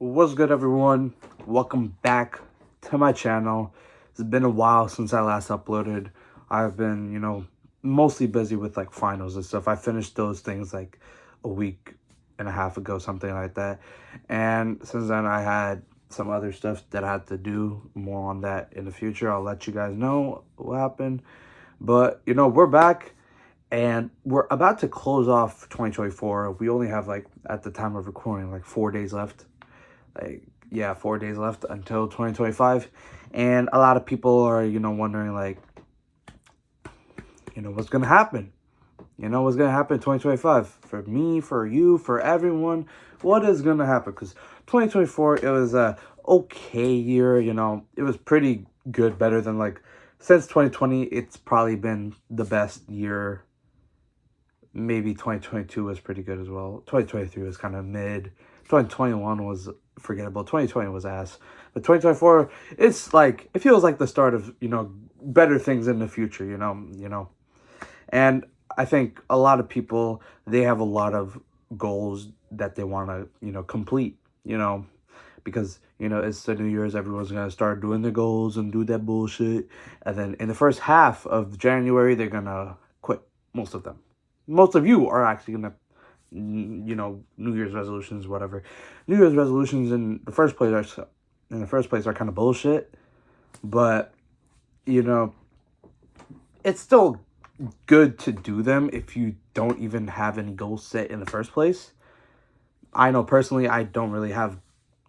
What's good, everyone? Welcome back to my channel. It's been a while since I last uploaded. I've been, mostly busy with like finals and stuff. I finished those things like a week and a half ago, something like that. And since then, I had some other stuff that I had to do. More on that in the future. I'll let you guys know what happened. But, we're back. And we're about to close off 2024. We only have like, at the time of recording, like 4 days left. 4 days left until 2025. And a lot of people are, wondering like, what's going to happen? What's going to happen in 2025? For me, for you, for everyone, what is going to happen? Because 2024, it was a okay year, it was pretty good, better than like, since 2020, it's probably been the best year. Maybe 2022 was pretty good as well. 2023 was kind of mid. 2021 was forgettable. 2020 was ass. But 2024, it's like, it feels like the start of, better things in the future, And I think a lot of people, they have a lot of goals that they want to, complete, because, it's the New Year's, everyone's going to start doing their goals and do that bullshit. And then in the first half of January, they're going to quit, most of them. Most of you are actually going to, New Year's resolutions, whatever. New Year's resolutions in the first place are kind of bullshit. But, it's still good to do them if you don't even have any goals set in the first place. I know personally, I don't really have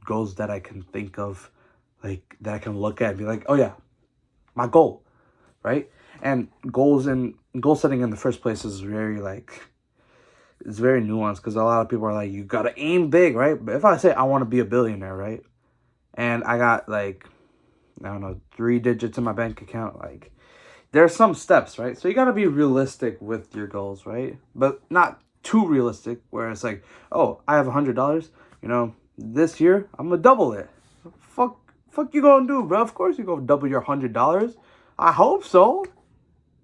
goals that I can think of, like, that I can look at and be like, oh yeah, my goal, right? And goal setting in the first place is very like, it's very nuanced, because a lot of people are like, you gotta aim big, right? But if I say I want to be a billionaire, right, and I got like, I don't know, 3 digits in my bank account, like, there's some steps, right? So you gotta be realistic with your goals, right? But not too realistic, where it's like, oh, I have $100, this year I'm gonna double it. Fuck you gonna do, bro? Of course you gonna double your $100. I hope so.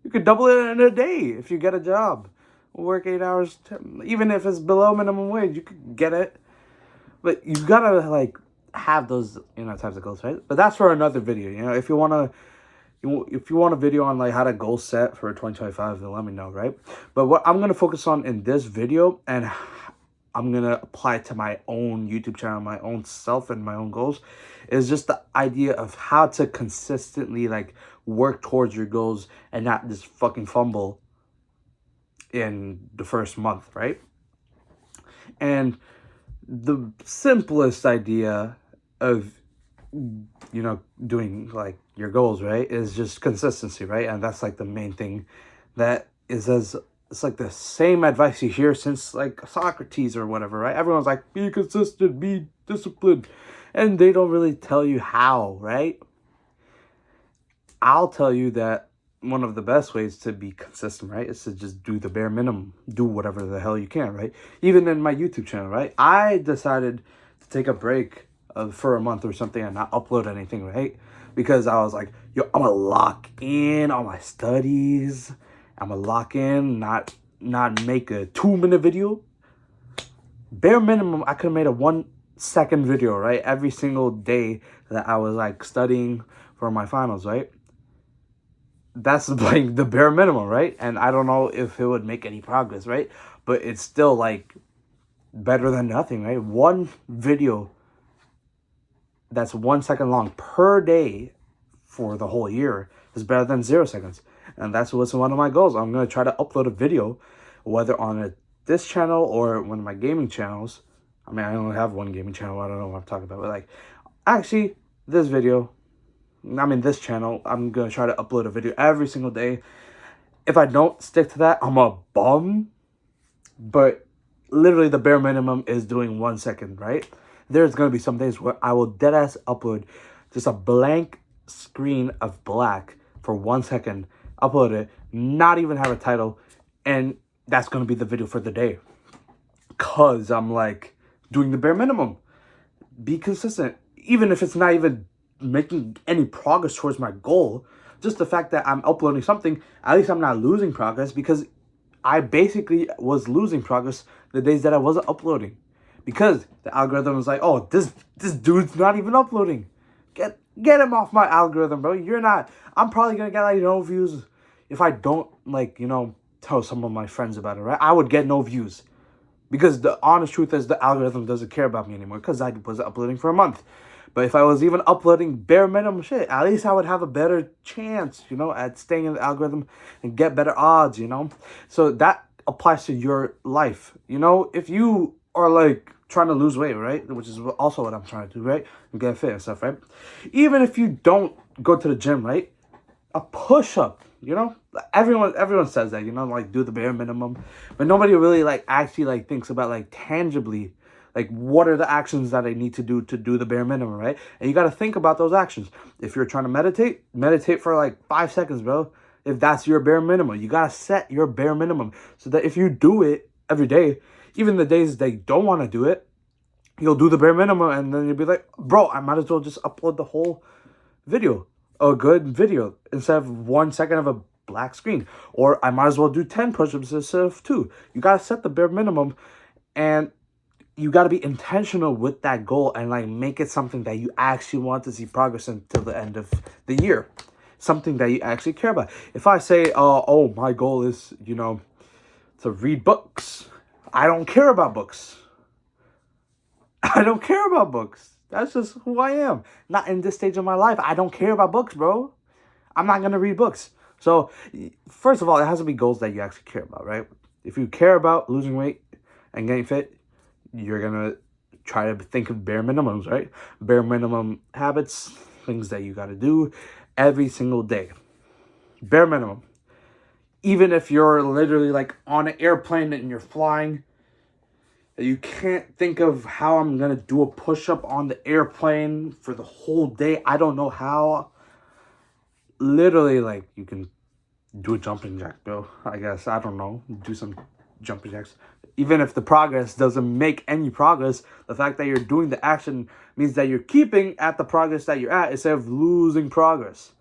You could double it in a day if you get a job. Work 8 hours, even if it's below minimum wage, you could get it. But you gotta like have those, types of goals, right? But that's for another video. If you want a video on like how to goal set for 2025, then let me know, right? But what I'm gonna focus on in this video, and I'm gonna apply it to my own YouTube channel, my own self, and my own goals, is just the idea of how to consistently like work towards your goals and not just fucking fumble in the first month, right? And the simplest idea of, doing like your goals, right, is just consistency, right? And that's like the main thing that is, as it's like the same advice you hear since like Socrates or whatever, right? Everyone's like, be consistent, be disciplined, and they don't really tell you how, right? I'll tell you that one of the best ways to be consistent, right, is to just do the bare minimum. Do whatever the hell you can, right? Even in my YouTube channel, right? I decided to take a break for a month or something and not upload anything, right? Because I was like, yo, I'm gonna lock in on my studies. I'm gonna lock in, not make a 2-minute video. Bare minimum, I could have made a 1-second video, right? Every single day that I was like studying for my finals, right? That's like the bare minimum, right? And I don't know if it would make any progress, right? But it's still like better than nothing, right? One video that's 1 second long per day for the whole year is better than 0 seconds. And that's what's one of my goals. I'm going to try to upload a video, whether on this channel or one of my gaming channels. I mean, I only have one gaming channel. I don't know what I'm talking about. But like, actually, this channel, I'm going to try to upload a video every single day. If I don't stick to that, I'm a bum. But literally the bare minimum is doing 1 second, right? There's going to be some days where I will deadass upload just a blank screen of black for 1 second, upload it, not even have a title, and that's going to be the video for the day. Because I'm like doing the bare minimum. Be consistent. Even if it's not even making any progress towards my goal, just the fact that I'm uploading something, at least I'm not losing progress, because I basically was losing progress the days that I wasn't uploading, because the algorithm is like, oh, this dude's not even uploading. Get him off my algorithm, bro. You're not. I'm probably gonna get like no views if I don't like tell some of my friends about it, right? I would get no views because the honest truth is the algorithm doesn't care about me anymore because I was uploading for a month. But if I was even uploading bare minimum shit, at least I would have a better chance, at staying in the algorithm and get better odds, So that applies to your life. If you are like trying to lose weight, right? Which is also what I'm trying to do, right? And get fit and stuff, right? Even if you don't go to the gym, right? A push-up, everyone says that, like do the bare minimum. But nobody really like actually like thinks about like tangibly like what are the actions that I need to do the bare minimum, right? And you got to think about those actions. If you're trying to meditate for like 5 seconds, bro. If that's your bare minimum, you got to set your bare minimum so that if you do it every day, even the days they don't want to do it, you'll do the bare minimum and then you'll be like, bro, I might as well just upload the whole video, a good video, instead of 1 second of a black screen. Or I might as well do 10 push-ups instead of 2. You got to set the bare minimum and you got to be intentional with that goal and like make it something that you actually want to see progress until the end of the year. Something that you actually care about. If I say, oh, my goal is, to read books. I don't care about books. I don't care about books. That's just who I am. Not in this stage of my life. I don't care about books, bro. I'm not going to read books. So, first of all, it has to be goals that you actually care about, right? If you care about losing weight and getting fit, you're going to try to think of bare minimums, right? Bare minimum habits, things that you got to do every single day. Bare minimum. Even if you're literally like on an airplane and you're flying, you can't think of how I'm going to do a push-up on the airplane for the whole day. I don't know how. Literally, like, you can do a jumping jack, bro. I guess. I don't know. Do some jumping jacks. Even if the progress doesn't make any progress, the fact that you're doing the action means that you're keeping at the progress that you're at instead of losing progress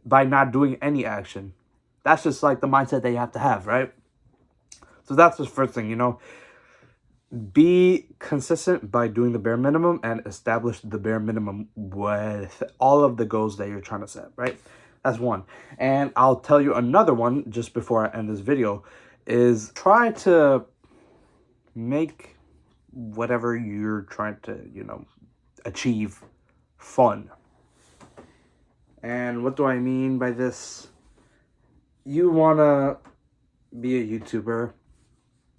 by not doing any action. That's just like the mindset that you have to have, right? So that's the first thing, Be consistent by doing the bare minimum and establish the bare minimum with all of the goals that you're trying to set, right? That's one. And I'll tell you another one just before I end this video is try to make whatever you're trying to, achieve fun. And what do I mean by this? You want to be a YouTuber,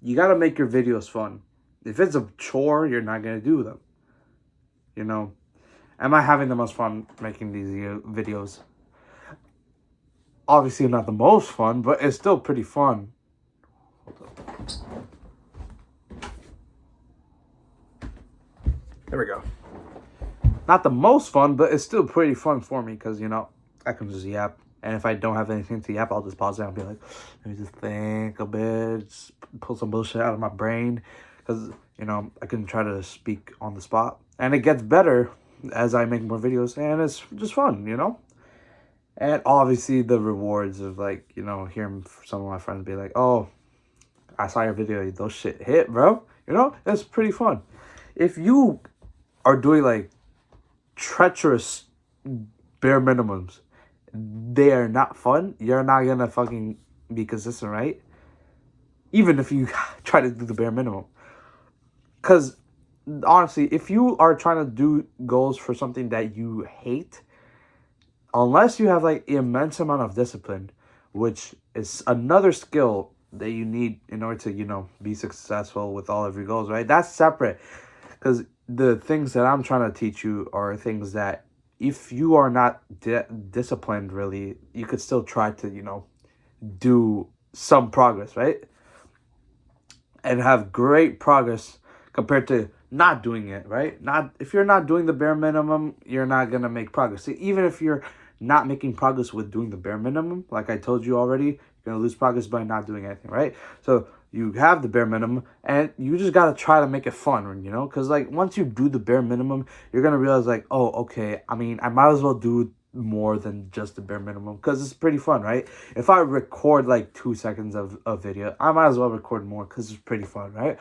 you got to make your videos fun. If it's a chore, you're not going to do them. Am I having the most fun making these videos? Obviously not the most fun, but it's still pretty fun. There we go. Not the most fun, but it's still pretty fun for me because, I can just yap. And if I don't have anything to yap, I'll just pause it and be like, let me just think a bit, just pull some bullshit out of my brain. Because, I can try to speak on the spot. And it gets better as I make more videos. And it's just fun, And obviously the rewards of, like, hearing some of my friends be like, oh, I saw your video. Those shit hit, bro. It's pretty fun. If you are doing, like, treacherous bare minimums, they are not fun. You're not going to fucking be consistent, right? Even if you try to do the bare minimum. Because, honestly, if you are trying to do goals for something that you hate, unless you have, like, immense amount of discipline, which is another skill that you need in order to, be successful with all of your goals, right? That's separate. Because the things that I'm trying to teach you are things that if you are not disciplined, really, you could still try to, do some progress, right? And have great progress compared to not doing it, right? If you're not doing the bare minimum, you're not going to make progress. See, even if you're not making progress with doing the bare minimum, like I told you already, you're going to lose progress by not doing anything, right? So you have the bare minimum, and you just got to try to make it fun, Because, like, once you do the bare minimum, you're going to realize, like, oh, okay, I might as well do more than just the bare minimum because it's pretty fun, right? If I record, like, 2 seconds of a video, I might as well record more because it's pretty fun, right?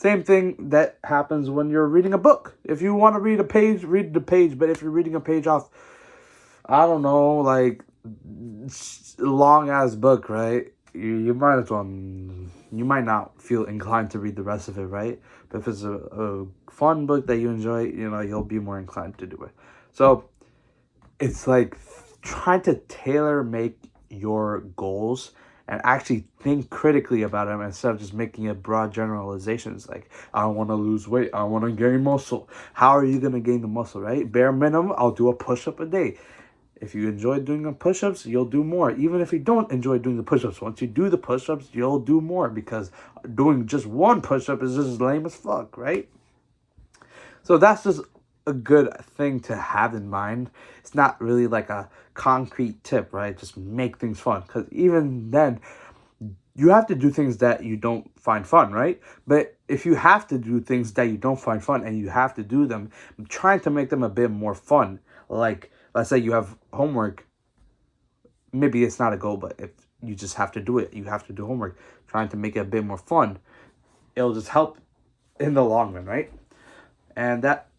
Same thing that happens when you're reading a book. If you want to read a page, read the page. But if you're reading a page off, I don't know, like long ass book, right? You might as well. You might not feel inclined to read the rest of it, right? But if it's a fun book that you enjoy, you'll be more inclined to do it. So it's like trying to tailor make your goals and actually think critically about them instead of just making a broad generalizations like, I want to lose weight, I want to gain muscle. How are you going to gain the muscle, right? Bare minimum, I'll do a push-up a day. If you enjoy doing the push-ups, you'll do more. Even if you don't enjoy doing the push-ups, once you do the push-ups, you'll do more, because doing just one push-up is just lame as fuck, right? So that's just a good thing to have in mind. It's not really like a concrete tip, right? Just make things fun, because even then, you have to do things that you don't find fun, right? But if you have to do things that you don't find fun and you have to do them, trying to make them a bit more fun. Like, let's say you have homework. Maybe it's not a goal, but if you just have to do it, you have to do homework. Trying to make it a bit more fun, it'll just help in the long run, right? And that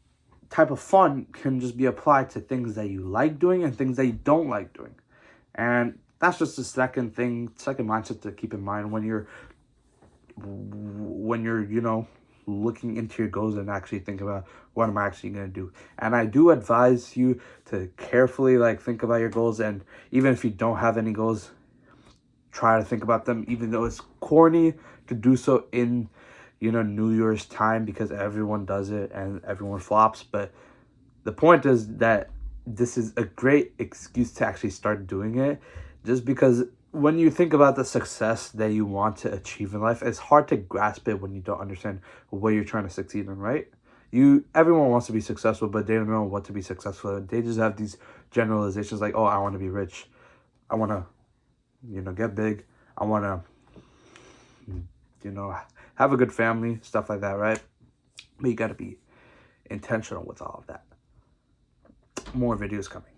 type of fun can just be applied to things that you like doing and things that you don't like doing. And that's just the second mindset to keep in mind when you're looking into your goals and actually think about, what am I actually going to do? And I do advise you to carefully think about your goals, and even if you don't have any goals, try to think about them, even though it's corny to do so in New Year's time, because everyone does it and everyone flops. But the point is that this is a great excuse to actually start doing it, just because when you think about the success that you want to achieve in life, it's hard to grasp it when you don't understand what you're trying to succeed in, right? Everyone wants to be successful, but they don't know what to be successful in. They just have these generalizations like, oh, I want to be rich. I want to, get big. I want to, have a good family, stuff like that, right? But you got to be intentional with all of that. More videos coming.